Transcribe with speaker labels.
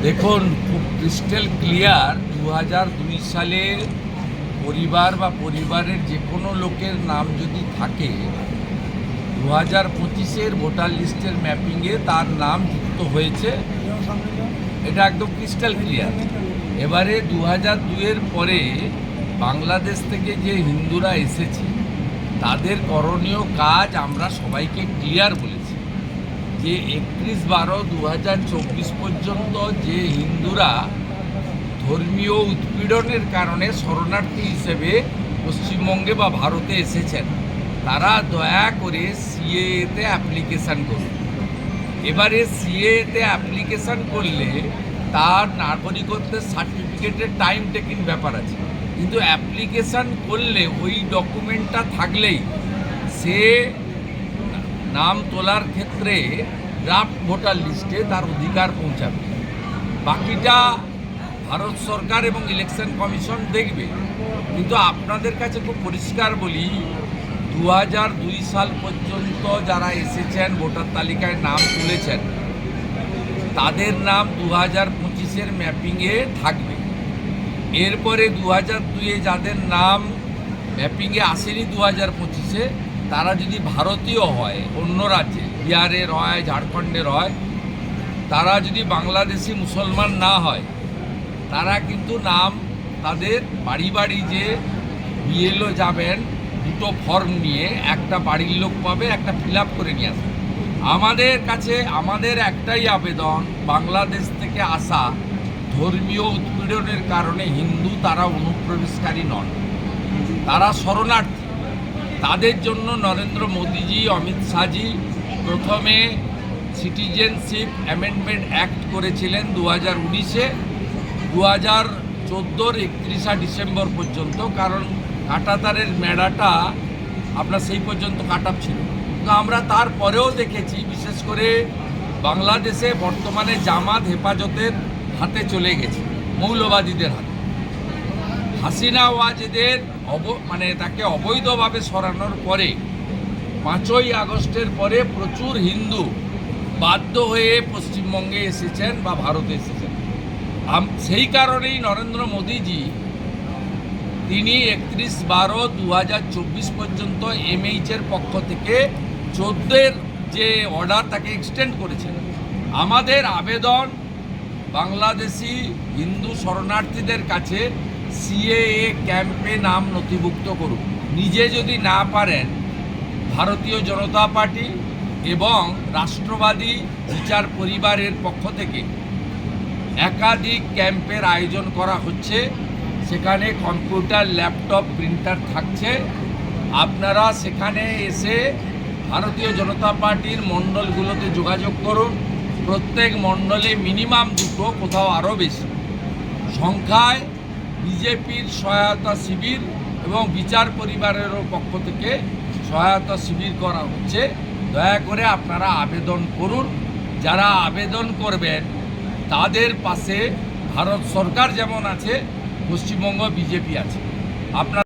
Speaker 1: দেখুন, খুব crystal clear 2002 সালে পরিবার বা পরিবারের যে কোনো লোকের নাম যদি থাকে 2025-এর ভোটার লিস্টের ম্যাপিংয়ে তার নাম যুক্ত হয়েছে, এটা একদম ক্রিস্টাল ক্লিয়ার। এবারে 2002-এর পরে বাংলাদেশ থেকে যে হিন্দুরা এসেছে তাদের করণীয় কাজ আমরা সবাইকে ক্লিয়ার বলেছি যে 31/12/2024 পর্যন্ত যে হিন্দুরা ধর্মীয় উৎপীড়নের কারণে শরণার্থী হিসেবে পশ্চিমবঙ্গে বা ভারতে এসেছেন তারা দয়া করে সিএএতে অ্যাপ্লিকেশান করুন। এবারে সিএএতে অ্যাপ্লিকেশান করলে তার নাগরিকত্বের সার্টিফিকেটের টাইম টেকিং ব্যাপার আছে, কিন্তু অ্যাপ্লিকেশান করলে ওই ডকুমেন্টটা থাকলেই সে নাম তোলার ক্ষেত্রে ড্রাফট ভোটার লিস্টে তার অধিকার পৌঁছাবে। বাকিটা ভারত সরকার এবং ইলেকশন কমিশন দেখবে। কিন্তু আপনাদের কাছে খুব পরিষ্কার বলি, 2002 সাল পর্যন্ত যারা এসেছেন ভোটার তালিকায় নাম তুলেছেন তাদের নাম 2025-এর ম্যাপিংয়ে থাকবে। এরপরে 2002-এ যাদের নাম ম্যাপিংয়ে আসেনি 2025-এ, তারা যদি ভারতীয় হয়, অন্য রাজ্যে বিহারের হয়, ঝাড়খণ্ডের হয়, তারা যদি বাংলাদেশি মুসলমান না হয়, তারা কিন্তু নাম তাদের বাড়ি বাড়ি যে বিএলও যাবেন দুটো ফর্ম নিয়ে, একটা বাড়ির লোক পাবে, একটা ফিল আপ করে নিয়ে আসবে। আমাদের কাছে আমাদের একটাই আবেদন, বাংলাদেশ থেকে আসা ধর্মীয় উৎপীড়নের কারণে হিন্দু তারা অনুপ্রবেশকারী নন, তারা শরণার্থী। তাদের জন্য নরেন্দ্র মোদীজি, অমিত শাহজি প্রথমে সিটিজেনশিপ অ্যামেন্ডমেন্ট অ্যাক্ট করেছিলেন 2019-এ, 2014-র 31 ডিসেম্বর পর্যন্ত, কারণ কাঁটাতারের মেড়াটা আপনার সেই পর্যন্ত কাটাপ ছিল। তো আমরা তারপরেও দেখেছি, বিশেষ করে বাংলাদেশে বর্তমানে জামাত হেফাজতের হাতে চলে গেছে, মৌলবাদীদের হাতে। হাসিনা ওয়াজেদের তাকে অবৈধভাবে সরানোর পরে 5ই আগস্টের পরে প্রচুর হিন্দু বাধ্য হয়ে পশ্চিমবঙ্গে এসেছেন বা ভারতে এসেছেন। সেই কারণেই নরেন্দ্র মোদীজি তিনি 31/12/2024 পর্যন্ত এমএইচের পক্ষ থেকে 14-এর যে অর্ডার তাকে এক্সটেন্ড করেছেন। আমাদের আবেদন, বাংলাদেশি হিন্দু শরণার্থীদের কাছে সিএএ ক্যাম্পে নাম নথিভুক্ত করুন। নিজে যদি না পারেন, ভারতীয় জনতা পার্টি এবং রাষ্ট্রবাদী বিচার পরিবারের পক্ষ থেকে একাধিক ক্যাম্পের আয়োজন করা হচ্ছে। সেখানে কম্পিউটার, ল্যাপটপ, প্রিন্টার থাকছে। আপনারা সেখানে এসে ভারতীয় জনতা পার্টির মণ্ডলগুলোতে যোগাযোগ করুন। প্রত্যেক মণ্ডলে মিনিমাম 2টো, কোথাও আরও বেশি সংখ্যায় বিজেপির সহায়তা শিবির এবং বিচার পরিবারেরও পক্ষ থেকে সহায়তা শিবির করা হচ্ছে। দয়া করে আপনারা আবেদন করুন। যারা আবেদন করবেন তাদের পাশে ভারত সরকার যেমন আছে, পশ্চিমবঙ্গ বিজেপি আছে। আপনারা